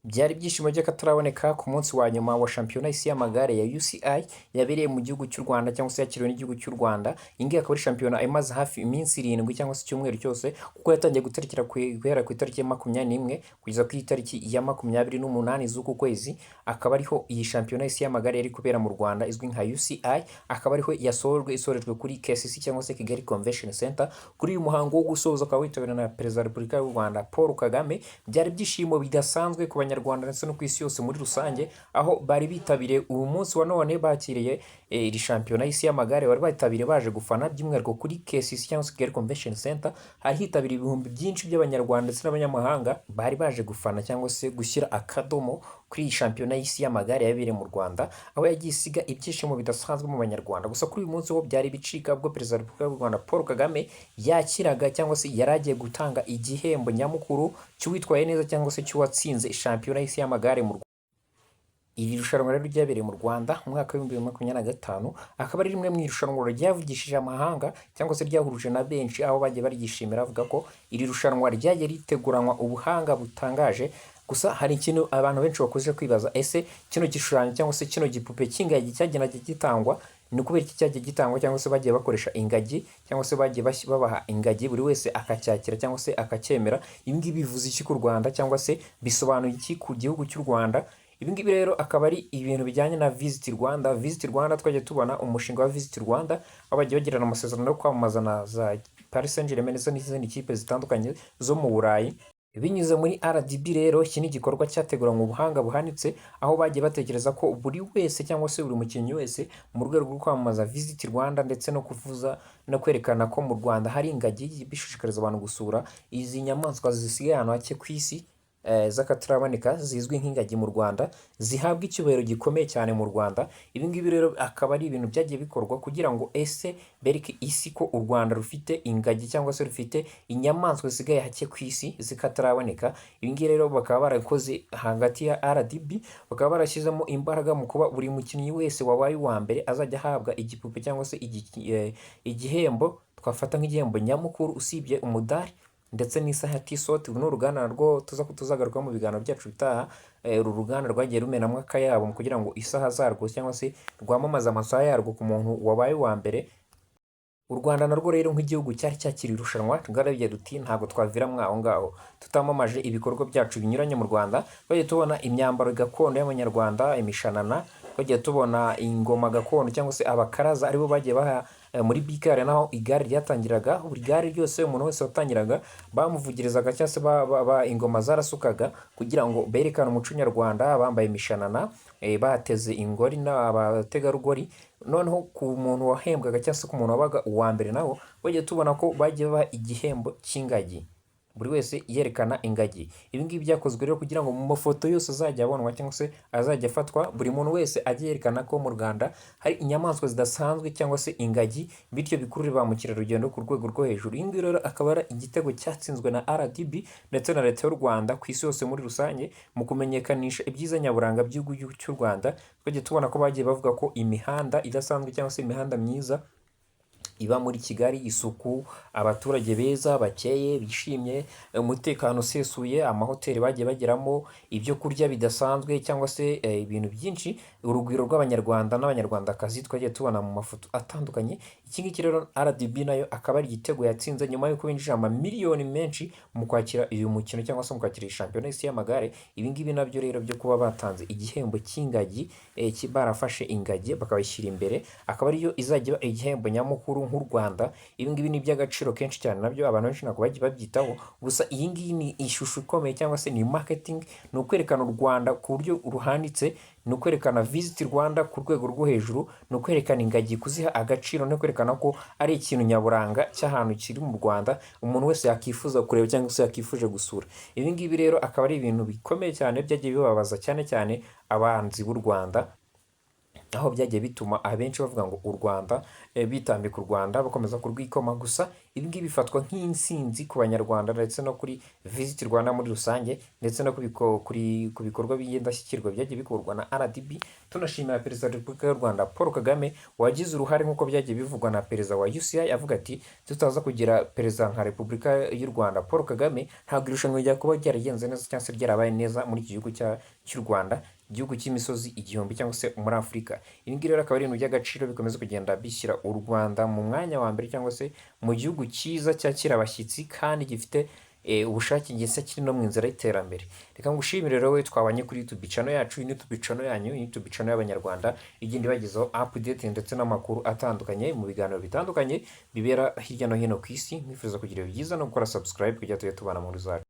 Byari ibyishimo by'akataraboneka ku munsi wa nyuma wa shampiyona y'isi y'amagare ya UCI yabereye mu gihugu cy'u Rwanda cyangwa se yakiriwe n'igihugu cy'u Rwanda. Iyi ngiyi akaba ari shampiyona imaze hafi iminsi 7 cyangwa se icyumweru cyose, kuko yatangiye gutarikira guhera ku itariki ya 21 kugeza ku itariki ya 28 z'uku kwezi. Akaba ariho iyi shampiyona y'isi y'amagare yari kubera mu Rwanda izwi nka UCI, akaba ariho isorejwe kuri KCC cyangwa se Kigali Convention Center. Kuri uyu muhango wo gusoza ukaba witabiriwe na Perezida wa Repubulika y'u Rwanda Paul Kagame. Byari ibyishimo bidasanzwe ku Rwanda ndetse no ku isi yose muri rusange, aho bari bitabiriye uyu munsi wa none bakiriye iri shampiyona y'isi y'amagare. Bari bitabiriye baje gufana, by'umwihariko kuri KCC cyangwa se Kigali Convention Center hari hitabiriye ibihumbi byinshi by'abanyarwanda ndetse n'abanyamahanga bari baje gufana cyangwa se gushyira akadomo kuri iyi shampiyona y'isi y'amagare yabereye mu Rwanda, aho yagiye isiga ibyishimo bidasanzwe mu banyarwanda. Gusa kuri uyu munsi ho byari bicika ubwo Perezida wa Repubulika y'u Rwanda Paul Kagame yakiraga cyangwa se yari agiye gutanga igihembo nyamukuru cy'uwitwaye neza cyangwa se cy'uwatsinze shampiyona y'isi y'amagare mu Rwanda. Iri rushanwa rero ryabereye mu Rwanda mu mwaka wa 2025, akaba ari rimwe mu irushanwa ryavugishije amahanga cyangwa se ryahuruje na benshi, aho bagiye baryishimira bavuga ko iri rushanwa ryagiye riteguranwa ubuhanga butangaje. Gusa hari ikintu abantu benshi bakoze kwibaza, ese kino gishushanyo cyangwa se kino gipupe cy'ingagi cyagenaga gitangwa ni kubera iki cyagiye gitangwa, cyangwa se bagiye bakoresha ingagi cyangwa se bagiye babaha ingagi buri wese akacyakira cyangwa se akacyemera? Ibi ngibi bivuze iki ku Rwanda cyangwa se bisobanuye iki ku gihugu cy'u Rwanda? Ibi ngibi rero akaba ari ibintu bijyanye na Visit Rwanda. Visit Rwanda twagiye tubona umushinga wa Visit Rwanda, aho bagiye bagirana amasezerano yo kwamamaza na za Paris Saint-Germain ndetse n'izindi kipe zitandukanye zo mu Burayi. Binyuze muri RDB rero, iki ni igikorwa cyateguranywe ubuhanga buhanitse, aho bagiye batekereza ko buri wese cyangwa se buri mukinnyi wese mu rwego rwo kwamamaza Visit Rwanda ndetse no kuvuza no kwerekana ko mu Rwanda hari ingagi, bishishikariza abantu gusura izi nyamaswa zisigaye ahantu hake ku isi z'akataraboneka zizwi nk'ingagi mu Rwanda, zihabwa icyubahiro gikomeye cyane mu Rwanda. Ibi ngibi rero akaba ari ibintu byagiye bikorwa kugira ngo ese bereke isi ko u Rwanda rufite ingagi cyangwa se rufite inyamaswa zisigaye hake ku isi zikataraboneka. Ibi ngibi rero bakaba barakoze hagati ya RDB, bakaba barashyizemo imbaraga mu kuba buri mukinnyi wese wabaye uwa mbere azajya ahabwa igipupe cyangwa se igihembo twafata nk'igihembo nyamukuru, usibye umudari ndetse n'isaha ya T-Sot. Uru ni uruganda narwo tuzagaruka mu biganiro byacu bitaha. Uru ruganda rwagiye rumenamo akayabo kugira ngo isaha zarwo cyangwa se rwamamaza amasaha yarwo ku muntu wabaye uwa mbere. U Rwanda narwo rero nk'igihugu cyari cyakiriye irushanwa, rwarabiye ruti ntabwo twavira mwaho ngaho tutamamaje ibikorwa byacu binyuranye mu Rwanda. Twagiye tubona imyambaro gakondo y'abanyarwanda, imishanana, twagiye tubona ingoma gakondo cyangwa se abakaraza aribo bagiye baha muri bigare, naho igare ryatangiraga. Buri gare ryose umuntu wese watangiraga bamuvugirizaga cyangwa se ingoma zarasukaga kugira ngo berekane umuco nyarwanda, bambaye imishanana, bateze ingori n'abategarugori. Noneho ku muntu wahembwaga cyangwa se ku muntu wabaga uwa mbere, naho bagiye tubona ko bagiye baha igihembo cy'ingagi, buri wese yerekana ingagi. Ibi ngibi byakozwe rero kugira ngo mu mafoto yose azajya abonwa cyangwa se azajya afatwa, buri muntu wese ajye yerekana ko mu Rwanda hari inyamaswa zidasanzwe cyangwa se ingagi, bityo bikurure ba mukerarugendo ku rwego rwo hejuru. Iyi ngiyi rero akaba ari igitego cyatsinzwe na RDB ndetse na leta y'u Rwanda ku isi yose muri rusange mu kumenyekanisha ibyiza nyaburanga by'igihugu cy'u Rwanda. Twagiye tubona ko bagiye bavuga ko imihanda idasanzwe cyangwa se imihanda myiza iba muri Kigali, isuku, abaturage beza bakeye bishimye, umutekano usesuye, amahoteli bagiye bageramo, ibyo kurya bidasanzwe cyangwa se ibintu byinshi, urugwiro rw'abanyarwanda n'abanyarwandakazi twagiye tubona mu mafoto atandukanye. Iki ngiki rero RDB nayo akaba ari igitego yatsinze nyuma y'uko binjije amamiliyoni menshi mu kwakira uyu mukino cyangwa se mu kwakira iyi shampiyona y'isi y'amagare. Ibi ngibi nabyo rero byo kuba batanze igihembo cy'ingagi, barafashe ingagi bakabashyira imbere, akaba ariyo izajya iba igihembo nyamukuru nk'u Rwanda. Ibi ngibi ni iby'agaciro kenshi cyane, nabyo abantu benshi ntabwo bagiye babyitaho. Gusa iyi ngiyi ni ishusho ikomeye cyangwa se ni marketing, ni ukwerekana u Rwanda ku buryo ruhanditse, ni ukwerekana Visit Rwanda ku rwego rwo hejuru, ni ukwerekana ingagi, kuziha agaciro, no kwerekana ko ari ikintu nyaburanga cy'ahantu kiri mu Rwanda umuntu wese yakifuza kureba cyangwa se yakifuje gusura. Ibi ngibi rero akaba ari ibintu bikomeye cyane byagiye bibabaza cyane cyane abanzi b'u Rwanda, aho byagiye bituma abenshi bavuga ngo u Rwanda bitambika u Rwanda bakomeza kurwikoma. Gusa Ibi ngibi bifatwa nk'intsinzi ku banyarwanda ndetse no kuri Visit Rwanda muri rusange, ndetse no ku bikorwa by'indashyikirwa byagiye bikorwa na RDB. Tunashimira Perezida wa Repubulika y'u Rwanda Paul Kagame wagize uruhare nk'uko byagiye bivugwa na Perezida wa UCI, avuga ati tutaza kugira Perezida nka Repubulika y'u Rwanda Paul Kagame ntabwo irushanwa rya kuba ryaragenze neza cyangwa se ryarabaye neza muri iki gihugu cy'u Rwanda, igihugu cy'imisozi igihumbi cyangwa se muri Afurika. Ibi ngibi rero akaba ari ibintu by'agaciro bikomeza kugenda bishyira u Rwanda mu mwanya wa mbere cyangwa se mu gihugu cyiza cyakira abashyitsi kandi gifite ubushake gisa kiri no mu nzira y'iterambere. Reka ngushimire rero we twabanye kuri YouTube channel yacu, YouTube channel yanyu, YouTube channel y'abanyarwanda igenda ibagezaho update ndetse n'amakuru atandukanye mu biganiro bitandukanye bibera hirya no hino ku isi. Nifuza kugira byiza no gukora subscribe kugira tujye tubana muri zacu.